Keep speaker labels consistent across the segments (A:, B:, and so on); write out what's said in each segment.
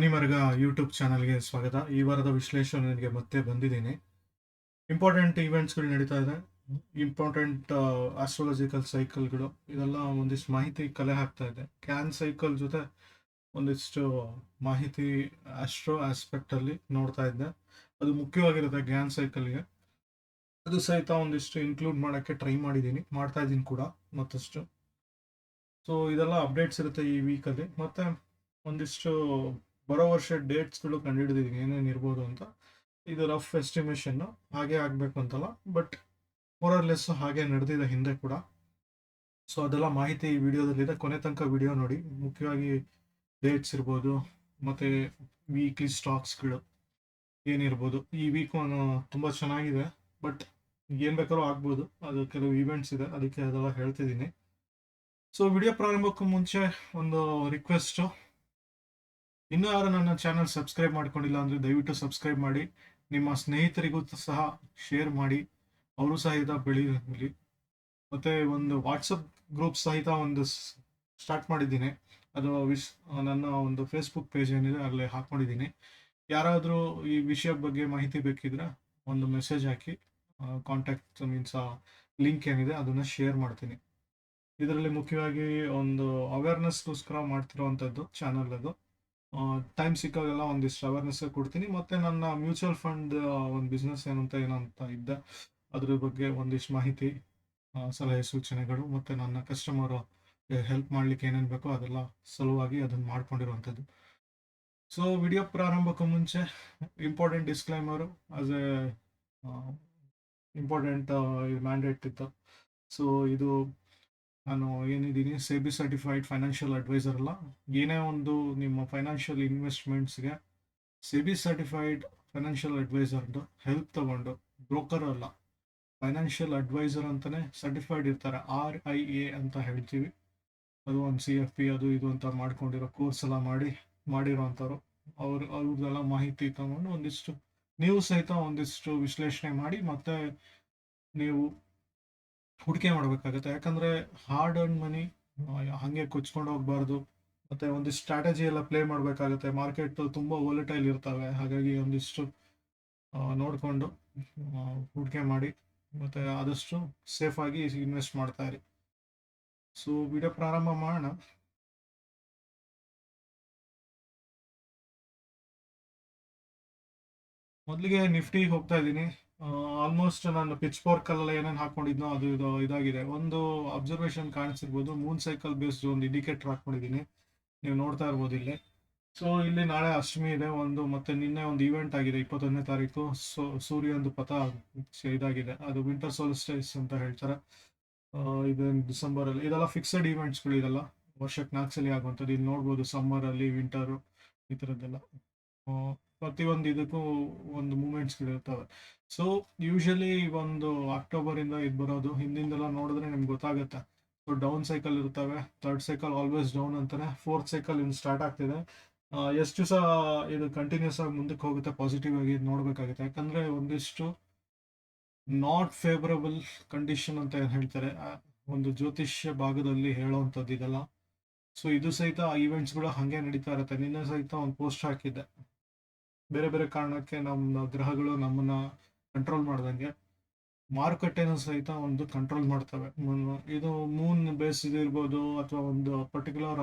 A: ಮನಿಮರ್ಗ YouTube ಚಾನಲ್ಗೆ ಸ್ವಾಗತ. ಈ ವಾರದ ವಿಶ್ಲೇಷಣೆಗೆ ಮತ್ತೆ ಬಂದಿದ್ದೀನಿ. ಇಂಪಾರ್ಟೆಂಟ್ ಈವೆಂಟ್ಸ್ಗಳು ನಡೀತಾ ಇದೆ. ಇಂಪಾರ್ಟೆಂಟ್ ಆಸ್ಟ್ರಾಲಜಿಕಲ್ ಸೈಕಲ್ಗಳು ಇದೆಲ್ಲ ಒಂದಿಷ್ಟು ಮಾಹಿತಿ ಕಲೆ ಹಾಕ್ತಾ ಇದೆ. ಕ್ಯಾನ್ ಸೈಕಲ್ ಜೊತೆ ಒಂದಿಷ್ಟು ಮಾಹಿತಿ ಆಸ್ಟ್ರೋ ಆಸ್ಪೆಕ್ಟಲ್ಲಿ ನೋಡ್ತಾ ಇದ್ದೆ. ಅದು ಮುಖ್ಯವಾಗಿರುತ್ತೆ ಗ್ಯಾನ್ ಸೈಕಲ್ಗೆ. ಅದು ಸಹಿತ ಒಂದಿಷ್ಟು ಇನ್ಕ್ಲೂಡ್ ಮಾಡೋಕ್ಕೆ ಟ್ರೈ ಮಾಡ್ತಾ ಇದ್ದೀನಿ ಕೂಡ ಮತ್ತಷ್ಟು. ಸೊ ಇದೆಲ್ಲ ಅಪ್ಡೇಟ್ಸ್ ಇರುತ್ತೆ ಈ ವೀಕಲ್ಲಿ. ಮತ್ತೆ ಒಂದಿಷ್ಟು ಬರೋ ವರ್ಷ ಡೇಟ್ಸ್ಗಳು ಕಂಡುಹಿಡಿದಿದ್ದೀನಿ ಏನೇನು ಇರ್ಬೋದು ಅಂತ. ಇದು ರಫ್ ಎಸ್ಟಿಮೇಷನ್ನು, ಹಾಗೆ ಆಗಬೇಕು ಅಂತಲ್ಲ, ಬಟ್ ಮೋರರ್ಲೆಸ್ ಹಾಗೆ ನಡೆದಿದೆ ಹಿಂದೆ ಕೂಡ. ಸೊ ಅದೆಲ್ಲ ಮಾಹಿತಿ ಈ ವಿಡಿಯೋದಲ್ಲಿದೆ, ಕೊನೆ ತನಕ ವಿಡಿಯೋ ನೋಡಿ. ಮುಖ್ಯವಾಗಿ ಡೇಟ್ಸ್ ಇರ್ಬೋದು, ಮತ್ತು ವೀಕ್ಲಿ ಸ್ಟಾಕ್ಸ್ಗಳು ಏನಿರ್ಬೋದು. ಈ ವೀಕು ತುಂಬ ಚೆನ್ನಾಗಿದೆ, ಬಟ್ ಏನು ಬೇಕಾದ್ರೂ ಆಗ್ಬೋದು. ಅದು ಕೆಲವು ಈವೆಂಟ್ಸ್ ಇದೆ, ಅದಕ್ಕೆ ಅದೆಲ್ಲ ಹೇಳ್ತಿದ್ದೀನಿ. ಸೊ ವಿಡಿಯೋ ಪ್ರಾರಂಭಕ್ಕೂ ಮುಂಚೆ ಒಂದು ರಿಕ್ವೆಸ್ಟು, ಇನ್ನೂ ಯಾರು ನನ್ನ ಚಾನಲ್ ಸಬ್ಸ್ಕ್ರೈಬ್ ಮಾಡ್ಕೊಂಡಿಲ್ಲ ಅಂದರೆ ದಯವಿಟ್ಟು ಸಬ್ಸ್ಕ್ರೈಬ್ ಮಾಡಿ. ನಿಮ್ಮ ಸ್ನೇಹಿತರಿಗೂ ಸಹ ಶೇರ್ ಮಾಡಿ, ಅವರು ಸಹಿತ ಬೆಳೀಲಿ. ಮತ್ತು ಒಂದು ವಾಟ್ಸಪ್ ಗ್ರೂಪ್ ಸಹಿತ ಒಂದು ಸ್ಟಾರ್ಟ್ ಮಾಡಿದ್ದೀನಿ. ಅದು ನನ್ನ ಒಂದು ಫೇಸ್ಬುಕ್ ಪೇಜ್ ಏನಿದೆ ಅಲ್ಲೇ ಹಾಕ್ಕೊಂಡಿದ್ದೀನಿ. ಯಾರಾದರೂ ಈ ವಿಷಯದ ಬಗ್ಗೆ ಮಾಹಿತಿ ಬೇಕಿದ್ರೆ ಒಂದು ಮೆಸೇಜ್ ಹಾಕಿ, ಕಾಂಟ್ಯಾಕ್ಟ್ ಮೀನ್ಸ್ ಲಿಂಕ್ ಏನಿದೆ ಅದನ್ನು ಶೇರ್ ಮಾಡ್ತೀನಿ. ಇದರಲ್ಲಿ ಮುಖ್ಯವಾಗಿ ಒಂದು ಅವೇರ್ನೆಸ್ಗೋಸ್ಕರ ಮಾಡ್ತಿರೋವಂಥದ್ದು ಚಾನಲ್ ಅದು. ಟೈಮ್ ಸಿಕ್ಕಾಗೆಲ್ಲ ಒಂದಿಷ್ಟು ಅವೇರ್ನೆಸ್ ಕೊಡ್ತೀನಿ. ಮತ್ತು ನನ್ನ ಮ್ಯೂಚುವಲ್ ಫಂಡ್ ಒಂದು ಬಿಸ್ನೆಸ್ ಏನಂತ ಇದ್ದೆ, ಅದ್ರ ಬಗ್ಗೆ ಒಂದಿಷ್ಟು ಮಾಹಿತಿ, ಸಲಹೆ ಸೂಚನೆಗಳು, ಮತ್ತು ನನ್ನ ಕಸ್ಟಮರು ಹೆಲ್ಪ್ ಮಾಡಲಿಕ್ಕೆ ಏನೇನು ಬೇಕೋ ಅದೆಲ್ಲ ಸಲುವಾಗಿ ಅದನ್ನು ಮಾಡ್ಕೊಂಡಿರುವಂಥದ್ದು. ಸೊ ವಿಡಿಯೋ ಪ್ರಾರಂಭಕ್ಕೂ ಮುಂಚೆ important disclaimer as a important mandate ಇತ್ತು. ಸೊ ಇದು ನಾನು ಏನಿದ್ದೀನಿ ಸೆಬಿ ಸರ್ಟಿಫೈಡ್ ಫೈನಾನ್ಷಿಯಲ್ ಅಡ್ವೈಸರ್ ಅಲ್ಲ. ಏನೇ ಒಂದು ನಿಮ್ಮ ಫೈನಾನ್ಷಿಯಲ್ ಇನ್ವೆಸ್ಟ್ಮೆಂಟ್ಸ್ಗೆ ಸೆಬಿ ಸರ್ಟಿಫೈಡ್ ಫೈನಾನ್ಷಿಯಲ್ ಅಡ್ವೈಸರ್ದು ಹೆಲ್ಪ್ ತಗೊಂಡು, ಬ್ರೋಕರ್ ಅಲ್ಲ, ಫೈನಾನ್ಷಿಯಲ್ ಅಡ್ವೈಸರ್ ಅಂತಲೇ ಸರ್ಟಿಫೈಡ್ ಇರ್ತಾರೆ, RIA ಅಂತ ಹೇಳ್ತೀವಿ. ಅದು ಒಂದು CFP ಅದು ಇದು ಅಂತ ಮಾಡ್ಕೊಂಡಿರೋ ಕೋರ್ಸ್ ಎಲ್ಲ ಮಾಡಿರೋವಂಥವ್ರು. ಅವ್ರದ್ದೆಲ್ಲ ಮಾಹಿತಿ ತಗೊಂಡು ಒಂದಿಷ್ಟು ನೀವು ಸಹಿತ ಒಂದಿಷ್ಟು ವಿಶ್ಲೇಷಣೆ ಮಾಡಿ ಮತ್ತೆ ನೀವು ಹೂಡಿಕೆ ಮಾಡಬೇಕಾಗುತ್ತೆ. ಯಾಕಂದರೆ ಹಾರ್ಡ್ ಅರ್ನ್ ಮನಿ ಹಾಗೆ ಕೊಚ್ಕೊಂಡು ಹೋಗ್ಬಾರ್ದು. ಮತ್ತು ಒಂದಿಷ್ಟು ಸ್ಟ್ರಾಟಜಿ ಎಲ್ಲ ಪ್ಲೇ ಮಾಡಬೇಕಾಗುತ್ತೆ. ಮಾರ್ಕೆಟ್ ತುಂಬ ವೋಲೆಟೈಲ್ ಇರ್ತವೆ, ಹಾಗಾಗಿ ಒಂದಿಷ್ಟು ನೋಡಿಕೊಂಡು ಹೂಡಿಕೆ ಮಾಡಿ, ಮತ್ತು ಆದಷ್ಟು ಸೇಫಾಗಿ ಇನ್ವೆಸ್ಟ್ ಮಾಡ್ತಾ ಇರಿ. ಸೊ ವಿಡಿಯೋ ಪ್ರಾರಂಭ ಮಾಡೋಣ. ಮೊದಲಿಗೆ ನಿಫ್ಟಿಗೆ ಹೋಗ್ತಾ ಇದ್ದೀನಿ. ಆಲ್ಮೋಸ್ಟ್ ನಾನು ಪಿಚ್ ಫೋರ್ಕಲ್ಲೆಲ್ಲ ಏನೇನು ಹಾಕ್ಕೊಂಡಿದ್ನೋ ಅದು ಇದಾಗಿದೆ. ಒಂದು ಅಬ್ಸರ್ವೇಷನ್ ಕಾಣಿಸಿರ್ಬೋದು, ಮೂನ್ ಸೈಕಲ್ ಬೇಸ್ಡ್ ಒಂದು ಇಂಡಿಕೇಟರ್ ಹಾಕ್ಕೊಂಡಿದ್ದೀನಿ, ನೀವು ನೋಡ್ತಾ ಇರ್ಬೋದು ಇಲ್ಲಿ. ಸೊ ಇಲ್ಲಿ ನಾಳೆ ಅಷ್ಟಮಿ ಇದೆ ಒಂದು, ಮತ್ತು ನಿನ್ನೆ ಒಂದು ಈವೆಂಟ್ ಆಗಿದೆ 21ನೇ ತಾರೀಕು. ಸೂರ್ಯಂದು ಪಥ ಇದಾಗಿದೆ, ಅದು ವಿಂಟರ್ ಸೋಲ್ಸ್ಟೈಸ್ ಅಂತ ಹೇಳ್ತಾರೆ. ಇದು ಡಿಸೆಂಬರಲ್ಲಿ. ಇದೆಲ್ಲ ಫಿಕ್ಸೆಡ್ ಈವೆಂಟ್ಸ್ಗಳು, ಇದೆಲ್ಲ ವರ್ಷಕ್ಕೆ 4 ಸಲ ಆಗುವಂಥದ್ದು. ಇಲ್ಲಿ ನೋಡ್ಬೋದು ಸಮ್ಮರಲ್ಲಿ, ವಿಂಟರು, ಈ ಥರದ್ದೆಲ್ಲ ಪ್ರತಿಯೊಂದು ಇದಕ್ಕೂ ಒಂದು ಮೂಮೆಂಟ್ಸ್ಗಳಿರ್ತವೆ. ಸೊ ಯೂಶಲಿ ಒಂದು ಅಕ್ಟೋಬರಿಂದ ಇದು ಬರೋದು, ಹಿಂದಿಂದೆಲ್ಲ ನೋಡಿದ್ರೆ ನಿಮ್ಗೆ ಗೊತ್ತಾಗುತ್ತೆ. ಸೊ ಡೌನ್ ಸೈಕಲ್ ಇರ್ತವೆ, ಥರ್ಡ್ ಸೈಕಲ್ ಆಲ್ವೇಸ್ ಡೌನ್ ಅಂತಾನೆ, ಫೋರ್ತ್ ಸೈಕಲ್ ಇನ್ನು ಸ್ಟಾರ್ಟ್ ಆಗ್ತಿದೆ. ಎಷ್ಟು ದಿವಸ ಇದು ಕಂಟಿನ್ಯೂಸ್ ಆಗಿ ಮುಂದಕ್ಕೆ ಹೋಗುತ್ತೆ ಪಾಸಿಟಿವ್ ಆಗಿ ನೋಡಬೇಕಾಗುತ್ತೆ. ಯಾಕಂದರೆ ಒಂದಿಷ್ಟು ನಾಟ್ ಫೇವರಬಲ್ ಕಂಡೀಷನ್ ಅಂತ ಏನು ಹೇಳ್ತಾರೆ, ಒಂದು ಜ್ಯೋತಿಷ್ಯ ಭಾಗದಲ್ಲಿ ಹೇಳೋವಂಥದ್ದು ಇದೆಲ್ಲ. ಸೊ ಇದು ಸಹಿತ ಈವೆಂಟ್ಸ್ಗಳು ಹಾಗೆ ನಡೀತಾ ಇರುತ್ತೆ. ನಿನ್ನೆ ಸಹಿತ ಒಂದು ಪೋಸ್ಟ್ ಹಾಕಿದ್ದೆ, ಬೇರೆ ಬೇರೆ ಕಾರಣಕ್ಕೆ ನಮ್ಮ ಗ್ರಹಗಳು ನಮ್ಮನ್ನು ಕಂಟ್ರೋಲ್ ಮಾಡ್ದಂಗೆ ಮಾರುಕಟ್ಟೆನೂ ಸಹಿತ ಒಂದು ಕಂಟ್ರೋಲ್ ಮಾಡ್ತವೆ. ಇದು ಮೂನ್ ಬೇಸ್ ಇರ್ಬೋದು, ಅಥವಾ ಒಂದು ಪರ್ಟಿಕ್ಯುಲರ್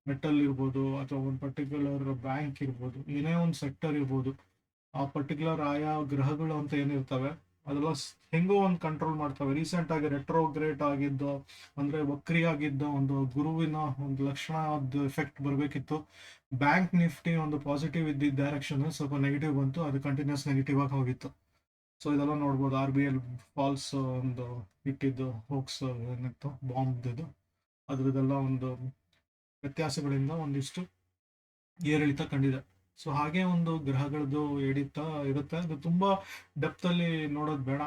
A: ಮೆಟಲ್ ಇರ್ಬೋದು, ಅಥವಾ ಒಂದು ಪರ್ಟಿಕ್ಯುಲರ್ ಬ್ಯಾಂಕ್ ಇರ್ಬೋದು, ಏನೇ ಒಂದು ಸೆಕ್ಟರ್ ಇರ್ಬೋದು, ಆ ಪರ್ಟಿಕ್ಯುಲರ್ ಆಯಾ ಗ್ರಹಗಳು ಅಂತ ಏನಿರ್ತವೆ ಅದೆಲ್ಲ ಹೆಂಗೋ ಒಂದು ಕಂಟ್ರೋಲ್ ಮಾಡ್ತವೆ. ರೀಸೆಂಟಾಗಿ ರೆಟ್ರೋಗ್ರೇಟ್ ಆಗಿದ್ದು, ಅಂದರೆ ವಕ್ರಿ ಆಗಿದ್ದ ಒಂದು ಗುರುವಿನ ಒಂದು ಲಕ್ಷಣದ ಎಫೆಕ್ಟ್ ಬರಬೇಕಿತ್ತು. ಬ್ಯಾಂಕ್ ನಿಫ್ಟಿ ಒಂದು ಪಾಸಿಟಿವ್ ಇದ್ದಿದ್ದ ಡೈರೆಕ್ಷನ್ ಸ್ವಲ್ಪ ನೆಗೆಟಿವ್ ಬಂತು, ಅದು ಕಂಟಿನ್ಯೂಸ್ ನೆಗೆಟಿವ್ ಆಗಿ ಹೋಗಿತ್ತು. ಸೊ ಇದೆಲ್ಲ ನೋಡ್ಬೋದು. RBI ಫಾಲ್ಸ್ ಒಂದು ಇಟ್ಟಿದ್ದು ಹೋಕ್ಸ್ ಏನಿತ್ತು ಬಾಂಬ್ದು, ಅದ್ರದ್ದೆಲ್ಲ ಒಂದು ವ್ಯತ್ಯಾಸಗಳಿಂದ ಒಂದಿಷ್ಟು ಏರಿಳಿತ ಕಂಡಿದೆ. ಸೊ ಹಾಗೆ ಒಂದು ಗ್ರಹಗಳದ್ದು ಏರಿಳಿತ ಇರುತ್ತೆ. ಅದು ತುಂಬ ಡೆಪ್ತಲ್ಲಿ ನೋಡೋದು ಬೇಡ,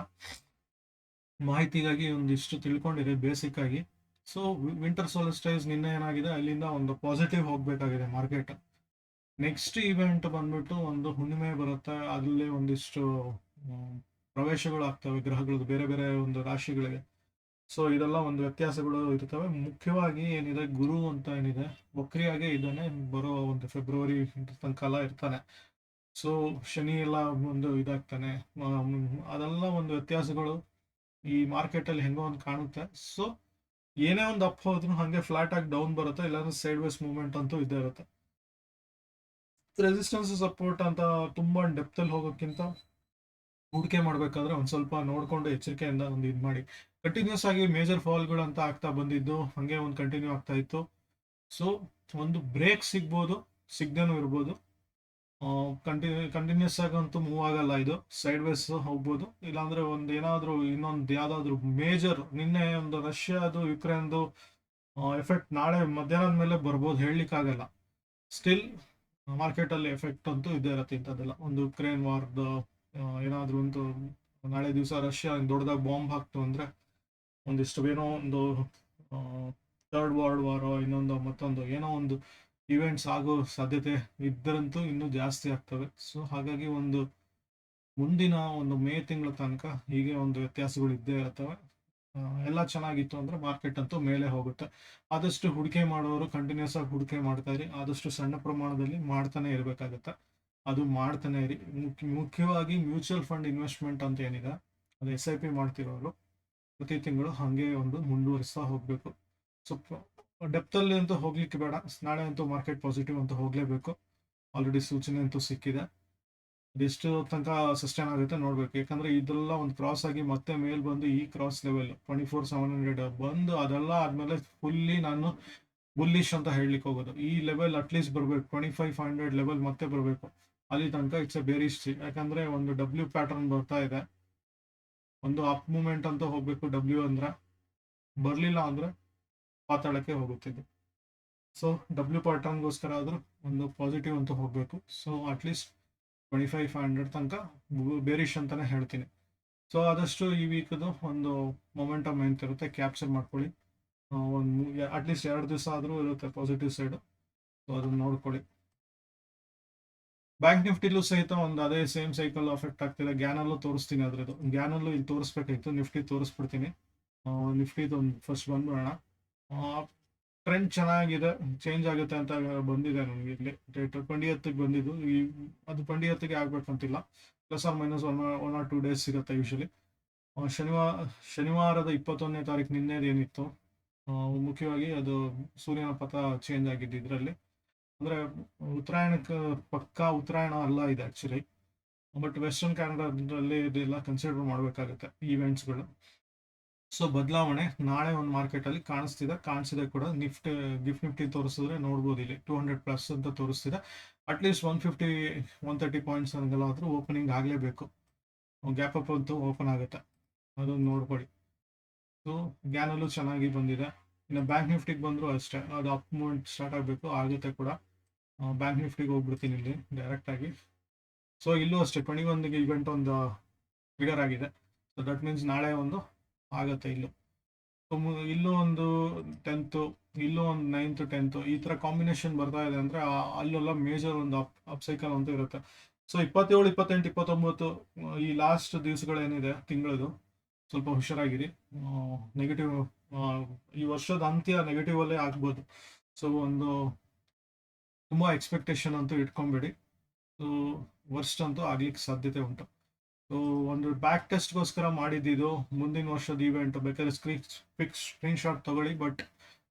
A: ಮಾಹಿತಿಗಾಗಿ ಒಂದಿಷ್ಟು ತಿಳ್ಕೊಂಡಿರಿ ಬೇಸಿಕ್ ಆಗಿ. ಸೊ ವಿಂಟರ್ ಸೋಲ್ಸ್ಟೈಸ್ ನಿನ್ನೆ ಏನಾಗಿದೆ, ಅಲ್ಲಿಂದ ಒಂದು ಪಾಸಿಟಿವ್ ಹೋಗಬೇಕಾಗಿದೆ ಮಾರ್ಕೆಟ್. ನೆಕ್ಸ್ಟ್ ಇವೆಂಟ್ ಬಂದ್ಬಿಟ್ಟು ಒಂದು ಹುಣ್ಣಿಮೆ ಬರುತ್ತೆ, ಅದರಲ್ಲಿ ಒಂದಿಷ್ಟು ಪ್ರವೇಶಗಳು ಆಗ್ತವೆ ಗ್ರಹಗಳದ್ದು ಬೇರೆ ಬೇರೆ ಒಂದು ರಾಶಿಗಳಿಗೆ. ಸೊ ಇದೆಲ್ಲ ಒಂದು ವ್ಯತ್ಯಾಸಗಳು ಇರ್ತವೆ. ಮುಖ್ಯವಾಗಿ ಏನಿದೆ, ಗುರು ಅಂತ ಏನಿದೆ ವಕ್ರಿಯಾಗೆ ಇದ್ದಾನೆ, ಬರೋ ಒಂದು ಫೆಬ್ರವರಿ ತನಕ ಇರ್ತಾನೆ. ಸೊ ಶನಿ ಎಲ್ಲ ಒಂದು ಇದಾಗ್ತಾನೆ. ಅದೆಲ್ಲ ಒಂದು ವ್ಯತ್ಯಾಸಗಳು ಈ ಮಾರ್ಕೆಟಲ್ಲಿ ಹೆಂಗೋ ಒಂದು ಕಾಣುತ್ತೆ. ಸೊ ಏನೇ ಒಂದು ಅಪ್ ಹೋದ್ರೂ ಹಾಗೆ ಫ್ಲಾಟ್ ಆಗಿ ಡೌನ್ ಬರುತ್ತೆ, ಇಲ್ಲಾಂದ್ರೆ ಸೈಡ್ ವೇಸ್ ಮೂವ್ಮೆಂಟ್ ಅಂತೂ ಇದ್ದೇ ಇರುತ್ತೆ. ರೆಸಿಸ್ಟೆನ್ಸ್ ಸಪೋರ್ಟ್ ಅಂತ ತುಂಬಾ ಡೆಪ್ತಲ್ಲಿ ಹೋಗೋಕ್ಕಿಂತ ಹೂಡಿಕೆ ಮಾಡಬೇಕಾದ್ರೆ ಒಂದು ಸ್ವಲ್ಪ ನೋಡಿಕೊಂಡು ಎಚ್ಚರಿಕೆಯಿಂದ ಒಂದು ಇದು ಮಾಡಿ. ಕಂಟಿನ್ಯೂಸ್ ಆಗಿ ಮೇಜರ್ ಫಾಲ್ಗಳು ಅಂತ ಆಗ್ತಾ ಬಂದಿದ್ದು ಹಾಗೆ ಒಂದು ಕಂಟಿನ್ಯೂ ಆಗ್ತಾ ಇತ್ತು. ಸೊ ಒಂದು ಬ್ರೇಕ್ ಸಿಗ್ಬೋದು, ಸಿಗ್ದೇನೂ ಇರ್ಬೋದು. ಕಂಟಿನ್ಯೂಸ್ ಆಗಂತೂ ಮೂವ್ ಆಗಲ್ಲ, ಇದು ಸೈಡ್ ವೇಸ್ ಹೋಗ್ಬೋದು. ಇಲ್ಲಾಂದ್ರೆ ಒಂದು ಏನಾದರೂ ಇನ್ನೊಂದು ಯಾವ್ದಾದ್ರು ಮೇಜರ್, ನಿನ್ನೆ ಒಂದು ರಷ್ಯಾದು ಯುಕ್ರೇನ್ದು ಎಫೆಕ್ಟ್ ನಾಳೆ ಮಧ್ಯಾಹ್ನದ ಮೇಲೆ ಬರ್ಬೋದು, ಹೇಳಲಿಕ್ಕಾಗಲ್ಲ. ಸ್ಟಿಲ್ ಮಾರ್ಕೆಟಲ್ಲಿ ಎಫೆಕ್ಟ್ ಅಂತೂ ಇದ್ದೇ ಇರುತ್ತೆ ಇಂಥದ್ದೆಲ್ಲ. ಒಂದು ಯುಕ್ರೇನ್ ವಾರ್ದು ಏನಾದರೂ ಒಂದು ನಾಳೆ ದಿವಸ ರಷ್ಯಾ ದೊಡ್ಡದಾಗಿ ಬಾಂಬ್ ಹಾಕ್ತು ಅಂದರೆ ಒಂದಿಷ್ಟು ಏನೋ ಒಂದು ಥರ್ಡ್ ವರ್ಲ್ಡ್ ವಾರೋ ಇನ್ನೊಂದು ಮತ್ತೊಂದು ಏನೋ ಒಂದು ಇವೆಂಟ್ಸ್ ಆಗೋ ಸಾಧ್ಯತೆ ಇದ್ದರಂತೂ ಇನ್ನೂ ಜಾಸ್ತಿ ಆಗ್ತವೆ. ಸೊ ಹಾಗಾಗಿ ಒಂದು ಮುಂದಿನ ಒಂದು ಮೇ ತಿಂಗಳ ತನಕ ಹೀಗೆ ಒಂದು ವ್ಯತ್ಯಾಸಗಳು ಇದ್ದೇ ಇರ್ತವೆ. ಎಲ್ಲ ಚೆನ್ನಾಗಿತ್ತು ಅಂದರೆ ಮಾರ್ಕೆಟ್ ಅಂತೂ ಮೇಲೆ ಹೋಗುತ್ತೆ. ಆದಷ್ಟು ಹೂಡಿಕೆ ಮಾಡೋರು ಕಂಟಿನ್ಯೂಸ್ ಆಗಿ ಹೂಡಿಕೆ ಮಾಡ್ತಾ ಇರಿ, ಆದಷ್ಟು ಸಣ್ಣ ಪ್ರಮಾಣದಲ್ಲಿ ಮಾಡ್ತಾನೆ ಇರಬೇಕಾಗತ್ತೆ. ಅದು ಮಾಡ್ತಾನೆ ಇರಿ. ಮುಖ್ಯವಾಗಿ ಮ್ಯೂಚುವಲ್ ಫಂಡ್ ಇನ್ವೆಸ್ಟ್ಮೆಂಟ್ ಅಂತ ಏನಿದೆ, ಅದು SIP ಮಾಡ್ತಿರೋರು ಪ್ರತಿ ತಿಂಗಳು ಹಾಗೆ ಒಂದು ಮುಂದುವರಿಸ್ತಾ ಹೋಗಬೇಕು. ಸೊ ಡೆಪ್ತಲ್ಲಿ ಅಂತೂ ಹೋಗ್ಲಿಕ್ಕೆ ಬೇಡ, ನಾಳೆ ಅಂತೂ ಮಾರ್ಕೆಟ್ ಪಾಸಿಟಿವ್ ಅಂತ ಹೋಗಲೇಬೇಕು. ಆಲ್ರೆಡಿ ಸೂಚನೆ ಅಂತೂ ಸಿಕ್ಕಿದೆ. ಅದೆಷ್ಟು ತನಕ ಸಸ್ಟೈನ್ ಆಗುತ್ತೆ ನೋಡ್ಬೇಕು. ಯಾಕಂದ್ರೆ ಇದೆಲ್ಲ ಒಂದು ಕ್ರಾಸ್ ಆಗಿ ಮತ್ತೆ ಮೇಲ್ ಬಂದು ಈ ಕ್ರಾಸ್ ಲೆವೆಲ್ 24,700 ಬಂದು ಅದೆಲ್ಲ ಆದ್ಮೇಲೆ ಫುಲ್ಲಿ ನಾನು ಬುಲ್ಲಿಶ್ ಅಂತ ಹೇಳಲಿಕ್ಕೆ ಹೋಗೋದು. ಈ ಲೆವೆಲ್ ಅಟ್ಲೀಸ್ಟ್ ಬರಬೇಕು, 2500 ಲೆವೆಲ್ ಮತ್ತೆ ಬರಬೇಕು. ಅಲ್ಲಿ ತನಕ ಇಟ್ಸ್ ಎ ಬೇರಿಶ್. ಯಾಕಂದ್ರೆ ಒಂದು W ಪ್ಯಾಟರ್ನ್ ಬರ್ತಾ ಇದೆ, ಒಂದು ಅಪ್ ಮೂವ್ಮೆಂಟ್ ಅಂತ ಹೋಗ್ಬೇಕು. W ಅಂದ್ರೆ ಬರಲಿಲ್ಲ ಅಂದ್ರೆ ಪಾತಾಳಕ್ಕೆ ಹೋಗುತ್ತಿದ್ದು. ಸೊ W ಪ್ಯಾಟರ್ನ್ಗೋಸ್ಕರ ಆದರೂ ಒಂದು ಪಾಸಿಟಿವ್ ಅಂತ ಹೋಗಬೇಕು. ಸೊ ಅಟ್ಲೀಸ್ಟ್ 2500 ತನಕ ಬೇರಿಶ್ ಅಂತಾನೆ ಹೇಳ್ತೀನಿ. ಸೊ ಆದಷ್ಟು ಈ ವೀಕ್ದು ಒಂದು ಮೊಮೆಂಟಮ್ ಎಂತಿರುತ್ತೆ ಕ್ಯಾಪ್ಚರ್ ಮಾಡ್ಕೊಳ್ಳಿ. ಒಂದು ಅಟ್ಲೀಸ್ಟ್ 2 ದಿವಸ ಆದರೂ ಇರುತ್ತೆ ಪಾಸಿಟಿವ್ ಸೈಡು. ಸೊ ಅದನ್ನ ನೋಡ್ಕೊಳ್ಳಿ. ಬ್ಯಾಂಕ್ ನಿಫ್ಟಿಲೂ ಸಹಿತ ಒಂದು ಅದೇ ಸೇಮ್ ಸೈಕಲ್ ಅಫೆಕ್ಟ್ ಆಗ್ತಿದೆ. ಗ್ಯಾನಲ್ಲೂ ತೋರಿಸ್ತೀನಿ, ಅದ್ರದ್ದು ಗ್ಯಾನಲ್ಲೂ ಇಲ್ಲಿ ತೋರಿಸ್ಬೇಕಾಯ್ತು, ನಿಫ್ಟಿ ತೋರಿಸ್ಬಿಡ್ತೀನಿ. ನಿಫ್ಟಿದು ಒಂದು ಫಸ್ಟ್ ಬಂದ್ಬಿಡೋಣ. ಟ್ರೆಂಡ್ ಚೆನ್ನಾಗಿದೆ, ಚೇಂಜ್ ಆಗುತ್ತೆ ಅಂತ ಬಂದಿದೆ ನನಗೆ. ಇಲ್ಲಿ 20th ಬಂದಿದ್ದು, ಅದು 20th ಆಗ್ಬೇಕಂತಿಲ್ಲ. Plus or minus 1 or 2 days ಸಿಗುತ್ತೆ ಯೂಶಲಿ. ಶನಿವಾರದ 21ನೇ ತಾರೀಕು ನಿನ್ನೆದೇನಿತ್ತು, ಮುಖ್ಯವಾಗಿ ಅದು ಸೂರ್ಯನ ಪಥ ಚೇಂಜ್ ಆಗಿದ್ದು ಇದರಲ್ಲಿ. ಅಂದರೆ ಉತ್ತರಾಯಣಕ್ಕೆ ಪಕ್ಕಾ ಉತ್ತರಾಯಣ ಅಲ್ಲ ಇದೆ ಆ್ಯಕ್ಚುಲಿ, ಬಟ್ ವೆಸ್ಟರ್ನ್ ಕ್ಯಾನಡಾದಲ್ಲಿ ಇದೆಲ್ಲ ಕನ್ಸಿಡರ್ ಮಾಡಬೇಕಾಗುತ್ತೆ ಈವೆಂಟ್ಸ್ಗಳು. ಸೊ ಬದಲಾವಣೆ ನಾಳೆ ಒಂದು ಮಾರ್ಕೆಟಲ್ಲಿ ಕಾಣಿಸ್ತಿದೆ ಕೂಡ. ಗಿಫ್ಟ್ ನಿಫ್ಟಿ ತೋರಿಸಿದ್ರೆ ನೋಡ್ಬೋದು, ಇಲ್ಲಿ 200+ ಅಂತ ತೋರಿಸ್ತಿದೆ. ಅಟ್ಲೀಸ್ಟ್ 150-130 ಪಾಯಿಂಟ್ಸ್ ಹಂಗೆಲ್ಲಾದರೂ ಓಪನಿಂಗ್ ಆಗಲೇಬೇಕು. ಗ್ಯಾಪ್ ಅಪ್ ಅಂತೂ ಓಪನ್ ಆಗುತ್ತೆ, ಅದನ್ನು ನೋಡ್ಕೊಳ್ಳಿ. ಸೊ ಗ್ಯಾನಲ್ಲೂ ಚೆನ್ನಾಗಿ ಬಂದಿದೆ. ಇನ್ನು ಬ್ಯಾಂಕ್ ನಿಫ್ಟಿಗೆ ಬಂದರೂ ಅಷ್ಟೇ, ಅದು ಅಪ್ ಮೂವ್ಮೆಂಟ್ ಸ್ಟಾರ್ಟ್ ಆಗಬೇಕು, ಆಗುತ್ತೆ ಕೂಡ. ಬ್ಯಾಂಕ್ ನಿಫ್ಟಿಗೆ ಹೋಗ್ಬಿಡ್ತೀನಿ ಇಲ್ಲಿ ಡೈರೆಕ್ಟಾಗಿ. ಸೊ ಇಲ್ಲೂ ಅಷ್ಟೇ 21ಗೆ ಇವೆಂಟ್ ಒಂದು ಟ್ರಿಗರ್ ಆಗಿದೆ. ಸೊ ದಟ್ ಮೀನ್ಸ್ ನಾಳೆ ಒಂದು ಆಗುತ್ತೆ ಇಲ್ಲೂ. ಸೊ ಇಲ್ಲೂ ಒಂದು 10th, ಇಲ್ಲೂ ಒಂದು 9th 10th ಈ ಥರ ಕಾಂಬಿನೇಷನ್ ಬರ್ತಾ ಇದೆ ಅಂದರೆ ಅಲ್ಲೆಲ್ಲ ಮೇಜರ್ ಒಂದು ಅಪ್ ಸೈಕಲ್ ಅಂತೂ ಇರುತ್ತೆ. ಸೊ 27, 28, 29 ಈ ಲಾಸ್ಟ್ ದಿವಸಗಳೇನಿದೆ ತಿಂಗಳದು, ಸ್ವಲ್ಪ ಹುಷಾರಾಗಿರಿ. ನೆಗೆಟಿವ್ ಈ ವರ್ಷದ ಅಂತ್ಯ ನೆಗೆಟಿವ್ ಅಲ್ಲೇ ಆಗ್ಬೋದು. ಸೊ ಒಂದು ತುಂಬ ಎಕ್ಸ್ಪೆಕ್ಟೇಷನ್ ಅಂತೂ ಇಟ್ಕೊಂಬೇಡಿ. ಸೊ ವರ್ಸ್ಟ್ ಅಂತೂ ಆಗ್ಲಿಕ್ಕೆ ಸಾಧ್ಯತೆ ಉಂಟು. ಸೊ ಒಂದು ಬ್ಯಾಕ್ ಟೆಸ್ಟ್ಗೋಸ್ಕರ ಮಾಡಿದ್ದು ಮುಂದಿನ ವರ್ಷದ ಇವೆಂಟ್, ಬೇಕಾದ್ರೆ ಸ್ಕ್ರೀನ್ ಶಾಟ್ ತಗೊಳ್ಳಿ. ಬಟ್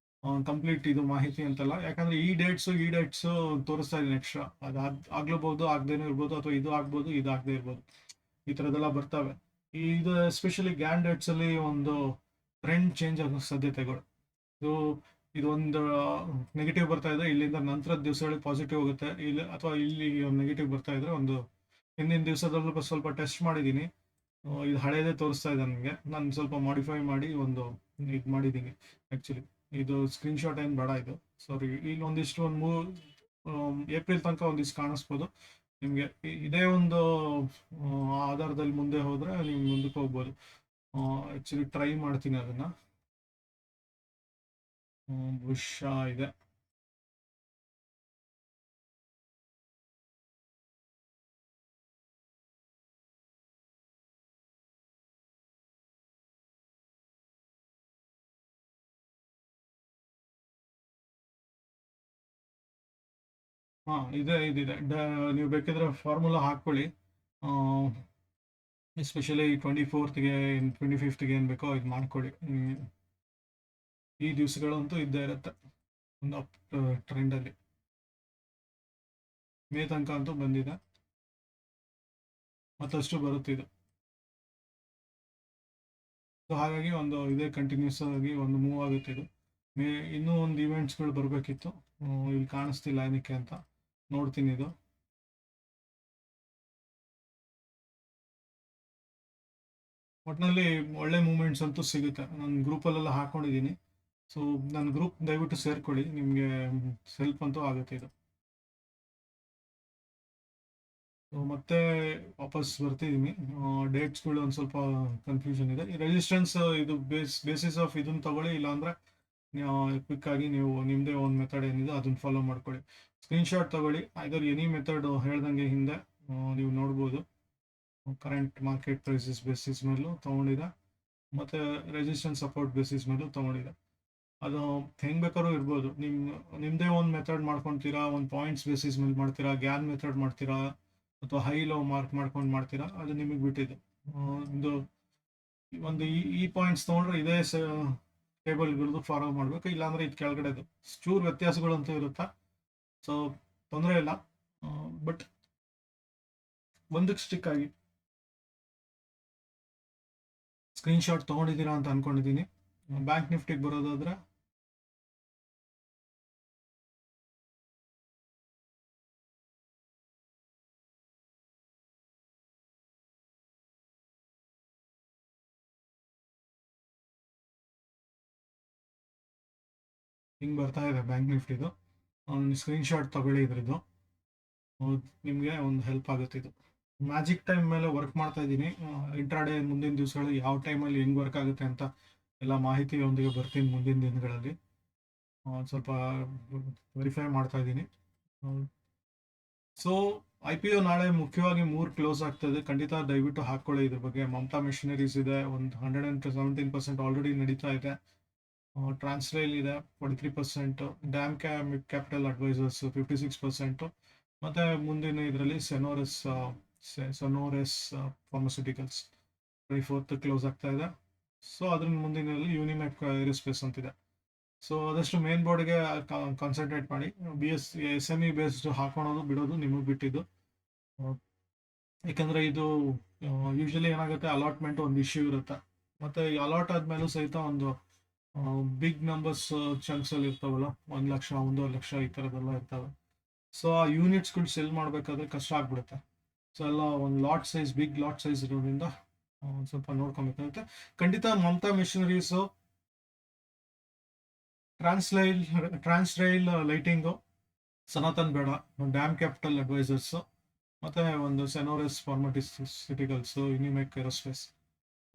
A: ಕಂಪ್ಲೀಟ್ ಇದು ಮಾಹಿತಿ ಅಂತಲ್ಲ, ಯಾಕಂದ್ರೆ ಈ ಡೇಟ್ಸು ತೋರಿಸ್ತಾ ಇದ್ದೀನಿ ಎಕ್ಸ್ಟ್ರಾ. ಅದು ಆಗ್ಲಬಹುದು, ಆಗದೇನೂ ಇರ್ಬೋದು, ಅಥವಾ ಇದು ಆಗ್ಬೋದು, ಇದು ಆಗದೆ ಇರ್ಬೋದು. ಈ ಥರದ್ದೆಲ್ಲ ಬರ್ತವೆ. ಇದು ಎಸ್ಪೆಷಲಿ ಗ್ಯಾನ್ ಡೇಟ್ಸಲ್ಲಿ ಒಂದು ಟ್ರೆಂಡ್ ಚೇಂಜ್ ಆಗೋ ಸಾಧ್ಯತೆಗಳು. ಇದು ಒಂದು ನೆಗೆಟಿವ್ ಬರ್ತಾ ಇದೆ, ಇಲ್ಲಿಂದ ನಂತರದ ದಿವಸಗಳಿಗೆ ಪಾಸಿಟಿವ್ ಹೋಗುತ್ತೆ. ಇಲ್ಲಿ ಅಥವಾ ಇಲ್ಲಿ ನೆಗೆಟಿವ್ ಬರ್ತಾ ಇದ್ರೆ ಒಂದು ಹಿಂದಿನ ದಿವಸದಲ್ಲೂ ಸ್ವಲ್ಪ ಟೆಸ್ಟ್ ಮಾಡಿದ್ದೀನಿ. ಇದು ಹಳೇದೇ ತೋರಿಸ್ತಾ ಇದೆ ನನಗೆ. ನಾನು ಸ್ವಲ್ಪ ಮಾಡಿಫೈ ಮಾಡಿ ಒಂದು ಇದು ಮಾಡಿದ್ದೀನಿ ಆ್ಯಕ್ಚುಲಿ. ಇದು ಸ್ಕ್ರೀನ್ಶಾಟ್ ಏನು ಬೇಡ ಇದು, ಸಾರಿ. ಇಲ್ಲಿ ಒಂದಿಷ್ಟು ಒಂದು ಏಪ್ರಿಲ್ ತನಕ ಒಂದಿಷ್ಟು ಕಾಣಿಸ್ಬೋದು ನಿಮಗೆ. ಇದೇ ಒಂದು ಆಧಾರದಲ್ಲಿ ಮುಂದೆ ಹೋದರೆ ನೀವು ಮುಂದಕ್ಕೆ ಹೋಗ್ಬೋದು. ಆ್ಯಕ್ಚುಲಿ ಟ್ರೈ ಮಾಡ್ತೀನಿ ಅದನ್ನು. ಬಹುಶಃ ಇದೆ. ಹಾಂ, ಇದಿದೆ. ನೀವು ಬೇಕಿದ್ರೆ ಫಾರ್ಮುಲಾ ಹಾಕ್ಕೊಳ್ಳಿ. ಎಸ್ಪೆಷಲಿ 24ಗೆ 25ಗೆ ಏನು ಬೇಕೋ ಇದು ಮಾಡ್ಕೊಳ್ಳಿ. ಈ ದಿವಸಗಳಂತೂ ಇದ್ದೇ ಇರುತ್ತೆ ಒಂದು ಅಪ್ ಟ್ರೆಂಡಲ್ಲಿ. ಮೇ ತನಕ ಅಂತೂ ಬಂದಿದೆ, ಮತ್ತಷ್ಟು ಬರುತ್ತಿದೆ. ಸೊ ಹಾಗಾಗಿ ಒಂದು ಇದೇ ಕಂಟಿನ್ಯೂಸ್ ಆಗಿ ಒಂದು ಮೂವ್ ಆಗುತ್ತೆ ಇದು. ಇನ್ನೂ ಒಂದು ಇವೆಂಟ್ಸ್ಗಳು ಬರಬೇಕಿತ್ತು, ಇಲ್ಲಿ ಕಾಣಿಸ್ತಿಲ್ಲ ಏನಕ್ಕೆ ಅಂತ ನೋಡ್ತೀನಿ. ಇದು ಒಟ್ಟಿನಲ್ಲಿ ಒಳ್ಳೆ ಮೂಮೆಂಟ್ಸ್ ಅಂತೂ ಸಿಗುತ್ತೆ. ನಾನು ಗ್ರೂಪಲ್ಲೆಲ್ಲ ಹಾಕೊಂಡಿದ್ದೀನಿ. ಸೊ ನನ್ನ ಗ್ರೂಪ್ ದಯವಿಟ್ಟು ಸೇರ್ಕೊಳ್ಳಿ, ನಿಮಗೆ ಹೆಲ್ಪ್ ಅಂತೂ ಆಗುತ್ತೆ ಇದು. ಸೊ ಮತ್ತೆ ವಾಪಸ್ ಬರ್ತಿದ್ದೀನಿ. ಡೇಟ್ಸ್ಗಳು ಒಂದು ಸ್ವಲ್ಪ ಕನ್ಫ್ಯೂಷನ್ ಇದೆ. ಈ ರೆಸಿಸ್ಟೆನ್ಸ್ ಇದು ಬೇಸಿಸ್ ಆಫ್ ಇದನ್ನ ತಗೊಳ್ಳಿ, ಇಲ್ಲಾಂದರೆ ಕ್ವಿಕ್ ಆಗಿ ನೀವು ನಿಮ್ಮದೇ ಒಂದು ಮೆಥಡ್ ಏನಿದೆ ಅದನ್ನು ಫಾಲೋ ಮಾಡ್ಕೊಳ್ಳಿ. ಸ್ಕ್ರೀನ್ಶಾಟ್ ತಗೊಳ್ಳಿ, ಐದರ್ ಎನಿ ಮೆಥಡ್ ಹೇಳ್ದಂಗೆ ಹಿಂದೆ ನೀವು ನೋಡ್ಬೋದು. ಕರೆಂಟ್ ಮಾರ್ಕೆಟ್ ಪ್ರೈಸಸ್ ಬೇಸಿಸ್ ಮೇಲೂ ತೊಗೊಂಡಿದೆ, ಮತ್ತು ರೆಸಿಸ್ಟೆನ್ಸ್ ಸಪೋರ್ಟ್ ಬೇಸಿಸ್ ಮೇಲೂ ತೊಗೊಂಡಿದೆ. ಅದು ಹೆಂಗೆ ಬೇಕಾದ್ರೂ ಇರ್ಬೋದು. ನಿಮ್ಮದೇ ಒಂದು ಮೆಥಡ್ ಮಾಡ್ಕೊತೀರಾ, ಒಂದು ಪಾಯಿಂಟ್ಸ್ ಬೇಸಿಸ್ ಮೇಲೆ ಮಾಡ್ತೀರಾ, ಗ್ಯಾನ್ ಮೆಥಡ್ ಮಾಡ್ತೀರಾ, ಅಥವಾ ಹೈ ಲೋ ಮಾರ್ಕ್ ಮಾಡ್ಕೊಂಡು ಮಾಡ್ತೀರಾ, ಅದು ನಿಮಗೆ ಬಿಟ್ಟಿದೆ. ಇದು ಒಂದು ಈ ಪಾಯಿಂಟ್ಸ್ ತೊಗೊಂಡ್ರೆ ಇದೇ ಟೇಬಲ್ಗಳದ್ದು ಫಾಲೋ ಮಾಡಬೇಕು, ಇಲ್ಲಾಂದರೆ ಇದು ಕೆಳಗಡೆದು ಚೂರು ವ್ಯತ್ಯಾಸಗಳಂತೂ ಇರುತ್ತೆ. ಸೊ ತೊಂದರೆ ಇಲ್ಲ, ಬಟ್ ಒಂದಕ್ಕೆ ಸ್ಟಿಕ್ ಆಗಿ. ಸ್ಕ್ರೀನ್ಶಾಟ್ ತೊಗೊಂಡಿದ್ದೀರಾ ಅಂತ ಅಂದ್ಕೊಂಡಿದ್ದೀನಿ. ಬ್ಯಾಂಕ್ ನಿಫ್ಟಿಗೆ ಬರೋದಾದರೆ ಹಿಂಗೆ ಬರ್ತಾ ಇದೆ ಬ್ಯಾಂಕ್ ನಿಫ್ಟಿದು. ಒಂದು ಸ್ಕ್ರೀನ್ಶಾಟ್ ತಗೊಳ್ಳಿ ಇದ್ರದ್ದು, ನಿಮಗೆ ಒಂದು ಹೆಲ್ಪ್ ಆಗುತ್ತೆ ಇದು. ಮ್ಯಾಜಿಕ್ ಟೈಮ್ ಮೇಲೆ ವರ್ಕ್ ಮಾಡ್ತಾ ಇದ್ದೀನಿ. ಇಂಟ್ರಾಡೇ ಮುಂದಿನ ದಿವಸಗಳು ಯಾವ ಟೈಮಲ್ಲಿ ಹೆಂಗೆ ವರ್ಕ್ ಆಗುತ್ತೆ ಅಂತ ಎಲ್ಲ ಮಾಹಿತಿಯೊಂದಿಗೆ ಬರ್ತೀನಿ ಮುಂದಿನ ದಿನಗಳಲ್ಲಿ. ಸ್ವಲ್ಪ ವೆರಿಫೈ ಮಾಡ್ತಾ ಇದ್ದೀನಿ. ಸೊ IPO ನಾಳೆ ಮುಖ್ಯವಾಗಿ 3 ಕ್ಲೋಸ್ ಆಗ್ತದೆ, ಖಂಡಿತ ದಯವಿಟ್ಟು ಹಾಕ್ಕೊಳ್ಳಿ ಇದ್ರ ಬಗ್ಗೆ. ಮಮತಾ ಮೆಷಿನರೀಸ್ ಇದೆ, ಒಂದು 117% ಆಲ್ರೆಡಿ ನಡೀತಾ ಇದೆ. ಟ್ರಾನ್ಸ್ರೈಲ್ ಇದೆ 43%, ಡ್ಯಾಮ್ ಕ್ಯಾಪಿಟಲ್ ಅಡ್ವೈಸರ್ಸ್ 56%, ಮತ್ತು ಮುಂದಿನ ಇದರಲ್ಲಿ ಸೆನೋರೆಸ್ ಫಾರ್ಮಸ್ಯೂಟಿಕಲ್ಸ್ 24th ಕ್ಲೋಸ್ ಆಗ್ತಾ ಇದೆ. ಸೊ ಅದ್ರ ಮುಂದಿನಲ್ಲಿ ಯೂನಿಮೆಕ್ ಏರೋಸ್ಪೇಸ್ ಅಂತಿದೆ. ಸೊ ಆದಷ್ಟು ಮೇನ್ ಬೋರ್ಡ್ಗೆ ಕಾನ್ಸಂಟ್ರೇಟ್ ಮಾಡಿ. SME ಬೇಸ್ಡ್ ಹಾಕೊಳೋದು ಬಿಡೋದು ನಿಮಗೆ ಬಿಟ್ಟಿದ್ದು. ಯಾಕಂದರೆ ಇದು ಯೂಶಲಿ ಏನಾಗುತ್ತೆ, ಅಲಾಟ್ಮೆಂಟ್ ಒಂದು ಇಶ್ಯೂ ಇರುತ್ತೆ, ಮತ್ತು ಈ ಅಲಾಟ್ ಆದಮೇಲೂ ಸಹಿತ ಒಂದು ಬಿಗ್ ನಂಬರ್ಸ್ ಚಂಕ್ಸಲ್ಲಿ ಇರ್ತಾವಲ್ಲ, 1 ಲಕ್ಷ 1.5 ಲಕ್ಷ ಈ ಥರದ್ದೆಲ್ಲ ಇರ್ತವೆ. ಸೊ ಆ ಯೂನಿಟ್ಸ್ಗಳು ಸೆಲ್ ಮಾಡಬೇಕಾದ್ರೆ ಕಷ್ಟ ಆಗ್ಬಿಡುತ್ತೆ. ಸೊ ಎಲ್ಲ ಒಂದು ಬಿಗ್ ಲಾಟ್ ಸೈಜ್ ಇರೋದ್ರಿಂದ ಸ್ವಲ್ಪ ನೋಡ್ಕೊಬೇಕಾಗುತ್ತೆ. ಖಂಡಿತ ಮಮತಾ ಮೆಷಿನರೀಸು, ಟ್ರಾನ್ಸ್ರೈಲ್ ಲೈಟಿಂಗು, ಸನಾತನ್ ಬೇಡ, ಡ್ಯಾಮ್ ಕ್ಯಾಪಿಟಲ್ ಅಡ್ವೈಸರ್ಸು, ಮತ್ತು ಒಂದು ಸೆನೋರೆಸ್ ಫಾರ್ಮಸ್ಯೂಟಿಕಲ್ಸು, ಯುನಿಮೆಕ್ ಏರೋಸ್ಪೇಸ್,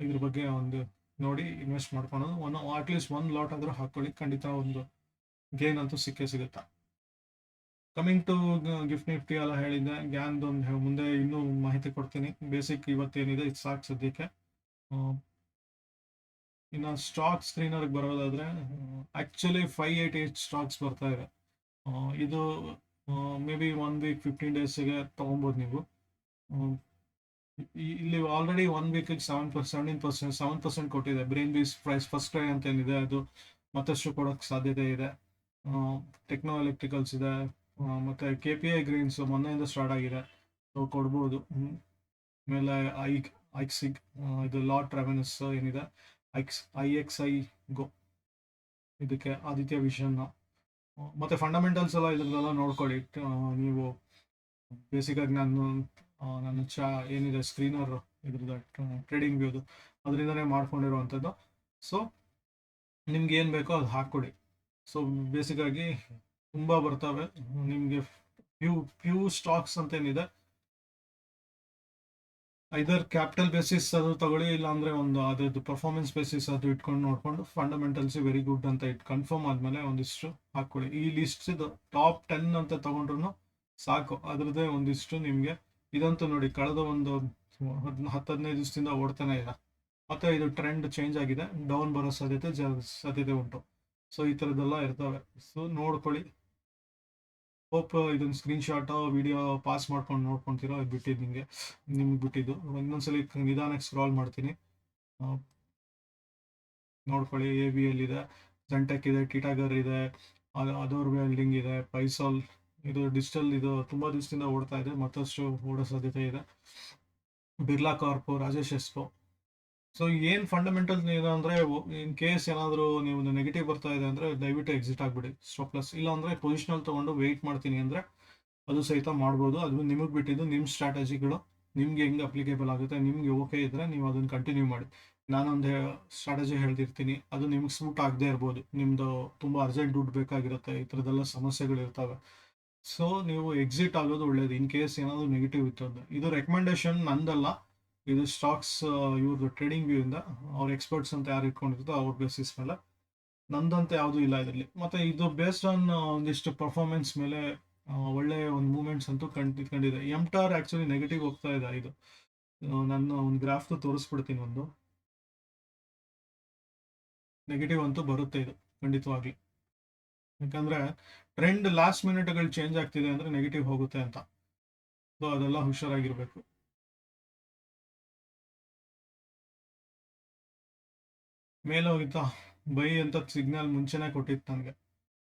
A: ಇದ್ರ ಬಗ್ಗೆ ಒಂದು ನೋಡಿ ಇನ್ವೆಸ್ಟ್ ಮಾಡ್ಕೊಳೋದು. ಅಟ್ಲೀಸ್ಟ್ 1 ಲಾಟ್ ಆದರೂ ಹಾಕ್ಕೊಳ್ಳಿ, ಖಂಡಿತ ಒಂದು ಗೇನ್ ಅಂತೂ ಸಿಗುತ್ತೆ. ಕಮಿಂಗ್ ಟು ಗಿಫ್ಟ್ ನಿಫ್ಟಿ ಎಲ್ಲ ಹೇಳಿದ್ದೆ. ಗ್ಯಾನ್ದೊಂದು ಮುಂದೆ ಇನ್ನೂ ಮಾಹಿತಿ ಕೊಡ್ತೀನಿ. ಬೇಸಿಕ್ ಇವತ್ತೇನಿದೆ ಇದು ಸಾಕು ಸದ್ಯಕ್ಕೆ. ಇನ್ನು ಸ್ಟಾಕ್ ಸ್ಕ್ರೀನರ್ಗೆ ಬರೋದಾದರೆ, ಆ್ಯಕ್ಚುಲಿ 588 ಸ್ಟಾಕ್ಸ್ ಬರ್ತಾ ಇದೆ. ಇದು ಮೇ ಬಿ 1 ವೀಕ್ 15 ಡೇಸಿಗೆ ತೊಗೊಬೋದು ನೀವು. ಇಲ್ಲಿ ಆಲ್ರೆಡಿ 1 ವೀಕಿಗೆ 7% ಕೊಟ್ಟಿದೆ. ಬ್ರೈನ್ ಬೀಸ್ ಪ್ರೈಸ್ ಫಸ್ಟ್ ಟ್ರೈ ಅಂತ ಏನಿದೆ ಅದು ಮತ್ತಷ್ಟು ಕೊಡೋಕ್ಕೆ ಸಾಧ್ಯತೆ ಇದೆ. ಟೆಕ್ನೋ ಎಲೆಕ್ಟ್ರಿಕಲ್ಸ್ ಇದೆ, ಮತ್ತು KPI ಗ್ರೀನ್ಸ್ ಮೊನ್ನೆಯಿಂದ ಸ್ಟಾರ್ಟ್ ಆಗಿದೆ, ಸೊ ಕೊಡ್ಬೋದು. ಆಮೇಲೆ ಐಕ್ಸಿಗ್, ಇದು ಲಾಟ್ ರೆವೆನ್ಯೂಸ್ ಏನಿದೆ, IXI ಗೋ, ಇದಕ್ಕೆ ಆದಿತ್ಯ ವಿಷನ್, ಮತ್ತು ಫಂಡಮೆಂಟಲ್ಸ್ ಎಲ್ಲ ಇದ್ರದ್ದೆಲ್ಲ ನೋಡ್ಕೊಳ್ಳಿ ನೀವು. ಬೇಸಿಕಾಗಿ ನನ್ನ ಏನಿದೆ ಸ್ಕ್ರೀನರ್ ಇದ್ರದ್ದು ಟ್ರೇಡಿಂಗ್ ವ್ಯೂದು ಅದರಿಂದನೇ ಮಾಡ್ಕೊಂಡಿರುವಂಥದ್ದು. ಸೊ ನಿಮ್ಗೆ ಏನು ಬೇಕೋ ಅದು ಹಾಕ್ಕೊಡಿ. ಸೊ ಬೇಸಿಕಾಗಿ ತುಂಬ ಬರ್ತವೆ ನಿಮಗೆ. ಫ್ಯೂ ಸ್ಟಾಕ್ಸ್ ಅಂತೇನಿದೆ, ಐದರ್ ಕ್ಯಾಪಿಟಲ್ ಬೇಸಿಸ್ ಅದು ತಗೊಳ್ಳಿ, ಇಲ್ಲಾಂದರೆ ಒಂದು ಅದ್ರದ್ದು ಪರ್ಫಾರ್ಮೆನ್ಸ್ ಬೇಸಿಸ್ ಅದು ಇಟ್ಕೊಂಡು ನೋಡಿಕೊಂಡು ಫಂಡಮೆಂಟಲ್ಸ್ ವೆರಿ ಗುಡ್ ಅಂತ ಕನ್ಫರ್ಮ್ ಆದಮೇಲೆ ಒಂದಿಷ್ಟು ಹಾಕ್ಕೊಳ್ಳಿ. ಈ ಲಿಸ್ಟ್ ಟಾಪ್ 10 ಅಂತ ತೊಗೊಂಡ್ರು ಸಾಕು, ಅದರದ್ದೇ ಒಂದಿಷ್ಟು ನಿಮಗೆ. ಇದಂತೂ ನೋಡಿ, ಕಳೆದ ಒಂದು 10-15 ದಿವಸದಿಂದ ಓಡ್ತಾನೆ ಇದೆ, ಮತ್ತು ಇದು ಟ್ರೆಂಡ್ ಚೇಂಜ್ ಆಗಿದೆ, ಡೌನ್ ಬರೋ ಸಾಧ್ಯತೆ ಉಂಟು. ಸೊ ಈ ಥರದ್ದೆಲ್ಲ ಇರ್ತವೆ, ಸೊ ನೋಡ್ಕೊಳ್ಳಿ. ಹೋಪ್ ಇದನ್ನ ಸ್ಕ್ರೀನ್ಶಾಟ್ ವಿಡಿಯೋ ಪಾಸ್ ಮಾಡ್ಕೊಂಡು ನೋಡ್ಕೊತೀರೋ ಅದು ಬಿಟ್ಟಿದ್ದು ನಿಮ್ಗೆ ಬಿಟ್ಟಿದ್ದು ಇನ್ನೊಂದ್ಸಲಿ ನಿಧಾನಕ್ಕೆ ಸ್ಕ್ರಾಲ್ ಮಾಡ್ತೀನಿ. ನೋಡ್ಕೊಳ್ಳಿ, ಎ ಬಿ ಎಲ್ ಇದೆ, ಜೆಂಟೆಕ್ ಇದೆ, ಟಿಟಾಗರ್ ಇದೆ, ಅದೋರ್ ವೆಲ್ಡಿಂಗ್ ಇದೆ, ಪೈಸಾಲ್ ಇದು ಡಿಜಿಟಲ್, ಇದು ತುಂಬ ದಿವಸದಿಂದ ಓಡ್ತಾ ಇದೆ, ಮತ್ತಷ್ಟು ಓಡೋ ಸಾಧ್ಯತೆ ಇದೆ. ಬಿರ್ಲಾ ಕಾರ್ಪು, ರಾಜೇಶ್ ಎಸ್ಕೋ. ಸೊ ಏನು ಫಂಡಮೆಂಟಲ್ ಏನು ಅಂದರೆ, ಇನ್ ಕೇಸ್ ಏನಾದರೂ ನೀವು ನೆಗೆಟಿವ್ ಬರ್ತಾ ಇದೆ ಅಂದರೆ ದಯವಿಟ್ಟು ಎಕ್ಸಿಟ್ ಆಗಿಬಿಡಿ ಸ್ಟಾಪ್ ಲಾಸ್. ಇಲ್ಲ ಅಂದರೆ ಪೊಸಿಷನಲ್ ತೊಗೊಂಡು ವೆಯ್ಟ್ ಮಾಡ್ತೀನಿ ಅಂದರೆ ಅದು ಸಹಿತ ಮಾಡ್ಬೋದು. ಅದು ನಿಮಗೆ ಬಿಟ್ಟಿದ್ದು, ನಿಮ್ಮ ಸ್ಟ್ರಾಟಜಿಗಳು ನಿಮ್ಗೆ ಹೆಂಗೆ ಅಪ್ಲಿಕೇಬಲ್ ಆಗುತ್ತೆ, ನಿಮ್ಗೆ ಓಕೆ ಇದ್ದರೆ ನೀವು ಅದನ್ನು ಕಂಟಿನ್ಯೂ ಮಾಡಿ. ನಾನೊಂದು ಸ್ಟ್ರಾಟಜಿ ಹೇಳ್ತಿರ್ತೀನಿ, ಅದು ನಿಮ್ಗೆ ಸೂಟ್ ಆಗದೆ ಇರ್ಬೋದು, ನಿಮ್ಮದು ತುಂಬ ಅರ್ಜೆಂಟ್ ದುಡ್ಡು ಬೇಕಾಗಿರುತ್ತೆ, ಈ ಥರದ್ದೆಲ್ಲ ಸಮಸ್ಯೆಗಳಿರ್ತವೆ. ಸೊ ನೀವು ಎಕ್ಸಿಟ್ ಆಗೋದು ಒಳ್ಳೇದು ಇನ್ ಕೇಸ್ ಏನಾದರೂ ನೆಗೆಟಿವ್ ಇತ್ತು ಅಂದರೆ. ಇದು ರೆಕಮೆಂಡೇಶನ್ ನಂದಲ್ಲ, ಇದು ಸ್ಟಾಕ್ಸ್ ಇವ್ರದ್ದು ಟ್ರೇಡಿಂಗ್ ವ್ಯೂ ಇಂದ, ಅವ್ರ ಎಕ್ಸ್ಪರ್ಟ್ಸ್ ಅಂತ ಯಾರು ಇಟ್ಕೊಂಡಿರ್ತೋ ಅವ್ರ ಬೇಸಿಸ್ ಮೇಲೆ, ನಂದಂತ ಯಾವುದೂ ಇಲ್ಲ ಇದರಲ್ಲಿ. ಮತ್ತು ಇದು ಬೇಸ್ಡ್ ಆನ್ ಒಂದಿಷ್ಟು ಪರ್ಫಾರ್ಮೆನ್ಸ್ ಮೇಲೆ ಒಳ್ಳೆ ಒಂದು ಮೂಮೆಂಟ್ಸ್ ಅಂತೂ ಕಂಡಿದೆ. ಎಂಟಾರ್ ಆ್ಯಕ್ಚುಲಿ ನೆಗೆಟಿವ್ ಹೋಗ್ತಾ ಇದೆ. ಇದು ನನ್ನ ಒಂದು ಗ್ರಾಫ್ದು ತೋರಿಸ್ಬಿಡ್ತೀನಿ. ಒಂದು ನೆಗೆಟಿವ್ ಅಂತೂ ಬರುತ್ತೆ ಇದು ಖಂಡಿತವಾಗ್ಲಿ, ಯಾಕಂದರೆ ಟ್ರೆಂಡ್ ಲಾಸ್ಟ್ ಮಿನಿಟ್ಗಳು ಚೇಂಜ್ ಆಗ್ತಿದೆ ಅಂದರೆ ನೆಗೆಟಿವ್ ಹೋಗುತ್ತೆ ಅಂತ. ಸೊ ಅದೆಲ್ಲ ಹುಷಾರಾಗಿರಬೇಕು. ಮೇಲೆ ಹೋಗಿತ್ತಾ ಬೈ ಅಂತ ಸಿಗ್ನಲ್ ಮುಂಚೆನೇ ಕೊಟ್ಟಿತ್ತು ನನಗೆ,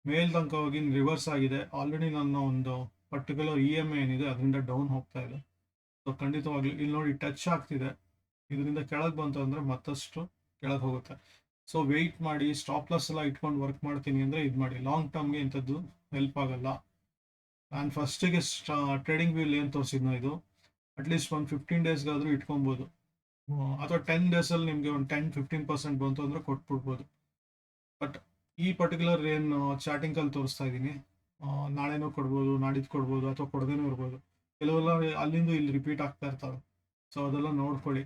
A: ಮೇಲ್ ತನಕ ಹೋಗಿ ರಿವರ್ಸ್ ಆಗಿದೆ. ಆಲ್ರೆಡಿ ನನ್ನ ಒಂದು ಪರ್ಟಿಕ್ಯುಲರ್ ಇ ಎಮ್ ಐ ಏನಿದೆ ಅದರಿಂದ ಡೌನ್ ಹೋಗ್ತಾ ಇದೆ. ಸೊ ಖಂಡಿತವಾಗ್ಲಿ ಇಲ್ಲಿ ನೋಡಿ ಟಚ್ ಆಗ್ತಿದೆ, ಇದರಿಂದ ಕೆಳಗೆ ಬಂತು ಅಂದರೆ ಮತ್ತಷ್ಟು ಕೆಳಗೆ ಹೋಗುತ್ತೆ. ಸೊ ವೆಯ್ಟ್ ಮಾಡಿ, ಸ್ಟಾಪ್ ಲಾಸ್ ಎಲ್ಲ ಇಟ್ಕೊಂಡು ವರ್ಕ್ ಮಾಡ್ತೀನಿ ಅಂದರೆ ಇದು ಮಾಡಿ. ಲಾಂಗ್ ಟರ್ಮ್ಗೆ ಇಂಥದ್ದು ಹೆಲ್ಪ್ ಆಗಲ್ಲ. ನಾನು ಫಸ್ಟಿಗೆ ಟ್ರೇಡಿಂಗ್ ವ್ಯೂಲ್ ಏನು ತೋರಿಸಿದ್ನೋ ಇದು ಅಟ್ಲೀಸ್ಟ್ ಒಂದು 15 ಡೇಸ್ಗಾದರೂ ಇಟ್ಕೊಬೋದು, ಅಥವಾ 10 ಡೇಸಲ್ಲಿ ನಿಮಗೆ ಒಂದು 10-15% ಬಂತು ಅಂದರೆ ಕೊಟ್ಬಿಡ್ಬೋದು. ಬಟ್ ಈ ಪರ್ಟಿಕ್ಯುಲರ್ ಏನು ಚಾಟಿಂಗಲ್ಲಿ ತೋರಿಸ್ತಾ ಇದ್ದೀನಿ, ನಾಳೆನೂ ಕೊಡ್ಬೋದು, ನಾಡಿದ್ದು ಕೊಡ್ಬೋದು, ಅಥವಾ ಕೊಡದೇನೂ ಇರ್ಬೋದು. ಕೆಲವೆಲ್ಲ ಅಲ್ಲಿಂದ ಇಲ್ಲಿ ರಿಪೀಟ್ ಆಗ್ತಾ ಇರ್ತವೆ. ಸೊ ಅದೆಲ್ಲ ನೋಡ್ಕೊಳ್ಳಿ.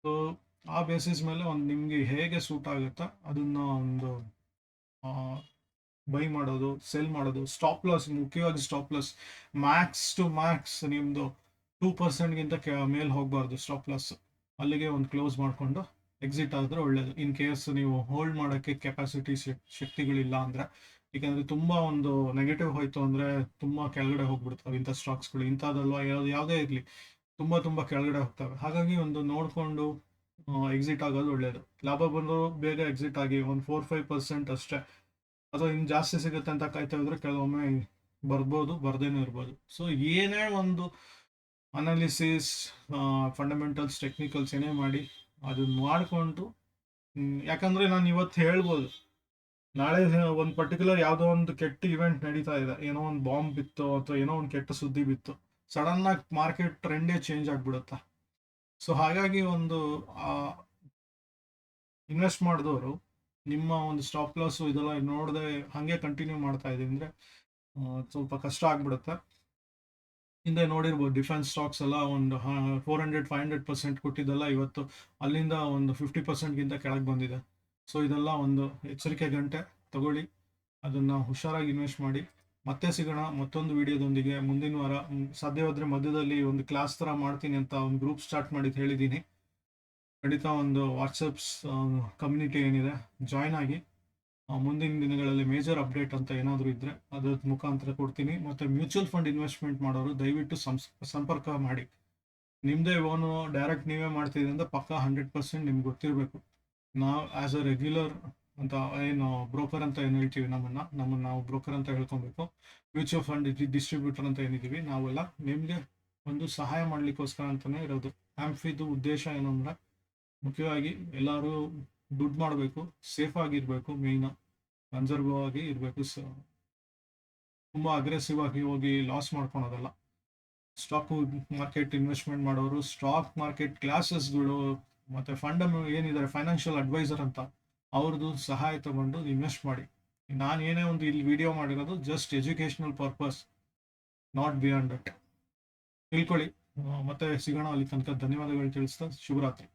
A: ಸೊ ಆ ಬೇಸಿಸ್ ಮೇಲೆ ಒಂದು ನಿಮಗೆ ಹೇಗೆ ಸೂಟ್ ಆಗುತ್ತಾ ಅದನ್ನು ಒಂದು ಬೈ ಮಾಡೋದು, ಸೆಲ್ ಮಾಡೋದು. ಸ್ಟಾಪ್ ಲಾಸ್, ಮುಖ್ಯವಾಗಿ stop loss max to max ನಿಮ್ಮದು 2%ಗಿಂತ ಮೇಲೆ ಹೋಗಬಾರ್ದು ಸ್ಟಾಪ್ ಲಾಸ್. ಅಲ್ಲಿಗೆ ಒಂದು ಕ್ಲೋಸ್ ಮಾಡಿಕೊಂಡು ಎಕ್ಸಿಟ್ ಆದರೆ ಒಳ್ಳೆಯದು. ಇನ್ ಕೇಸ್ ನೀವು ಹೋಲ್ಡ್ ಮಾಡೋಕ್ಕೆ ಕೆಪಾಸಿಟಿ ಶಕ್ತಿಗಳಿಲ್ಲ ಅಂದರೆ, ಏಕೆಂದರೆ ತುಂಬ ಒಂದು ನೆಗೆಟಿವ್ ಹೋಯಿತು ಅಂದರೆ ತುಂಬ ಕೆಳಗಡೆ ಹೋಗ್ಬಿಡ್ತವೆ ಇಂಥ ಸ್ಟಾಕ್ಸ್ಗಳು. ಇಂಥದ್ದಲ್ವ, ಯಾವುದೇ ಇರಲಿ ತುಂಬ ಕೆಳಗಡೆ ಹೋಗ್ತವೆ. ಹಾಗಾಗಿ ಒಂದು ನೋಡಿಕೊಂಡು ಎಕ್ಸಿಟ್ ಆಗೋದು ಒಳ್ಳೆಯದು. ಲಾಭ ಬಂದರೂ ಬೇಗ ಎಕ್ಸಿಟ್ ಆಗಿ ಒಂದು 4-5% ಅಷ್ಟೇ, ಅಥವಾ ಇನ್ನು ಜಾಸ್ತಿ ಸಿಗುತ್ತೆ ಅಂತ ಕಾಯ್ತಾ ಇದ್ರೆ ಕೆಲವೊಮ್ಮೆ ಬರ್ಬೋದು, ಬರ್ದೇನೂ ಇರ್ಬೋದು. ಸೊ ಏನೇ ಒಂದು ಅನಾಲಿಸಿಸ್, ಫಂಡಮೆಂಟಲ್ಸ್, ಟೆಕ್ನಿಕಲ್ಸ್ ಏನೇ ಮಾಡಿ ಅದನ್ನ ಮಾಡಿಕೊಂಡು, ಯಾಕಂದರೆ ನಾನು ಇವತ್ತು ಹೇಳ್ಬೋದು, ನಾಳೆ ಒಂದು ಪರ್ಟಿಕ್ಯುಲರ್ ಯಾವುದೋ ಒಂದು ಕೆಟ್ಟ ಇವೆಂಟ್ ನಡೀತಾ ಇದೆ, ಏನೋ ಒಂದು ಬಾಂಬ್ ಬಿತ್ತು ಅಥವಾ ಏನೋ ಒಂದು ಕೆಟ್ಟ ಸುದ್ದಿ ಬಿತ್ತು, ಸಡನ್ನಾಗಿ ಮಾರ್ಕೆಟ್ ಟ್ರೆಂಡೇ ಚೇಂಜ್ ಆಗಿಬಿಡುತ್ತೆ. ಸೊ ಹಾಗಾಗಿ ಒಂದು ಇನ್ವೆಸ್ಟ್ ಮಾಡಿದವರು ನಿಮ್ಮ ಒಂದು ಸ್ಟಾಪ್ ಲಾಸು ಇದೆಲ್ಲ ನೋಡದೆ ಹಾಗೆ ಕಂಟಿನ್ಯೂ ಮಾಡ್ತಾ ಇದೆ ಅಂದರೆ ಸ್ವಲ್ಪ ಕಷ್ಟ ಆಗ್ಬಿಡುತ್ತೆ. ಹಿಂದೆ ನೋಡಿರ್ಬೋದು ಡಿಫೆನ್ಸ್ ಸ್ಟಾಕ್ಸ್ ಎಲ್ಲ ಒಂದು 400-500% ಕೊಟ್ಟಿದ್ದೆಲ್ಲ ಇವತ್ತು ಅಲ್ಲಿಂದ ಒಂದು 50%ಗಿಂತ ಕೆಳಗೆ ಬಂದಿದೆ. ಸೊ ಇದೆಲ್ಲ ಒಂದು ಎಚ್ಚರಿಕೆ ಗಂಟೆ ತಗೊಳ್ಳಿ, ಅದನ್ನು ಹುಷಾರಾಗಿ ಇನ್ವೆಸ್ಟ್ ಮಾಡಿ. ಮತ್ತೆ ಸಿಗೋಣ ಮತ್ತೊಂದು ವಿಡಿಯೋದೊಂದಿಗೆ ಮುಂದಿನ ವಾರ. ಸಾಧ್ಯವಾದರೆ ಮಧ್ಯದಲ್ಲಿ ಒಂದು ಕ್ಲಾಸ್ ಥರ ಮಾಡ್ತೀನಿ ಅಂತ ಒಂದು ಗ್ರೂಪ್ ಸ್ಟಾರ್ಟ್ ಮಾಡಿದ್ದು ಹೇಳಿದ್ದೀನಿ. ಖಂಡಿತ ಒಂದು ವಾಟ್ಸಪ್ಸ್ ಕಮ್ಯುನಿಟಿ ಏನಿದೆ ಜಾಯ್ನ್ ಆಗಿ, ಮುಂದಿನ ದಿನಗಳಲ್ಲಿ ಮೇಜರ್ ಅಪ್ಡೇಟ್ ಅಂತ ಏನಾದರೂ ಇದ್ದರೆ ಅದ್ರ ಮುಖಾಂತರ ಕೊಡ್ತೀನಿ. ಮತ್ತು ಮ್ಯೂಚುವಲ್ ಫಂಡ್ ಇನ್ವೆಸ್ಟ್ಮೆಂಟ್ ಮಾಡೋರು ದಯವಿಟ್ಟು ಸಂಪರ್ಕ ಮಾಡಿ. ನಿಮ್ಮದೇ ಓನು ಡೈರೆಕ್ಟ್ ನೀವೇ ಮಾಡ್ತಿದ್ದೀರಿ ಅಂತ ಪಕ್ಕ 100% ನಿಮ್ಗೆ ಗೊತ್ತಿರಬೇಕು. ನಾವು ಆ್ಯಸ್ ಅ ರೆಗ್ಯುಲರ್ ಅಂತ ಏನು ಬ್ರೋಕರ್ ಅಂತ ಏನು ಹೇಳ್ತೀವಿ, ನಮ್ಮನ್ನು ನಾವು ಬ್ರೋಕರ್ ಅಂತ ಹೇಳ್ಕೊಬೇಕು. ಮ್ಯೂಚುವಲ್ ಫಂಡ್ ಡಿಸ್ಟ್ರಿಬ್ಯೂಟರ್ ಅಂತ ಏನಿದ್ದೀವಿ ನಾವೆಲ್ಲ ನಿಮಗೆ ಒಂದು ಸಹಾಯ ಮಾಡಲಿಕ್ಕೋಸ್ಕರ ಅಂತಲೇ ಇರೋದು. ಆ್ಯಂಫಿದು ಉದ್ದೇಶ ಏನು ಅಂದರೆ, ಮುಖ್ಯವಾಗಿ ಎಲ್ಲರೂ ದುಡ್ಡು ಮಾಡಬೇಕು, ಸೇಫ್ ಆಗಿರಬೇಕು, ಮೇಯ್ನು ಕನ್ಸರ್ವ್ ಆಗಿ ಇರಬೇಕು. ತುಂಬ ಅಗ್ರೆಸಿವ್ ಆಗಿ ಹೋಗಿ ಲಾಸ್ ಮಾಡ್ಕೊಳೋದಲ್ಲ. ಸ್ಟಾಕ್ ಮಾರ್ಕೆಟ್ ಇನ್ವೆಸ್ಟ್ಮೆಂಟ್ ಮಾಡೋರು, ಸ್ಟಾಕ್ ಮಾರ್ಕೆಟ್ ಕ್ಲಾಸಸ್ಗಳು ಮತ್ತು ಏನಿದ್ದಾರೆ ಫೈನಾನ್ಷಿಯಲ್ ಅಡ್ವೈಸರ್ ಅಂತ, ಅವ್ರದ್ದು ಸಹಾಯ ತಗೊಂಡು ಇನ್ವೆಸ್ಟ್ ಮಾಡಿ. ನಾನು ಏನೇ ಒಂದು ಇಲ್ಲಿ ವಿಡಿಯೋ ಮಾಡಿರೋದು just educational purpose, not beyond that. ತಿಳ್ಕೊಳ್ಳಿ. ಮತ್ತೆ ಸಿಗೋಣ, ಅಲ್ಲಿ ತನಕ ಧನ್ಯವಾದಗಳು ತಿಳಿಸ್ತಾ ಶುಭರಾತ್ರಿ.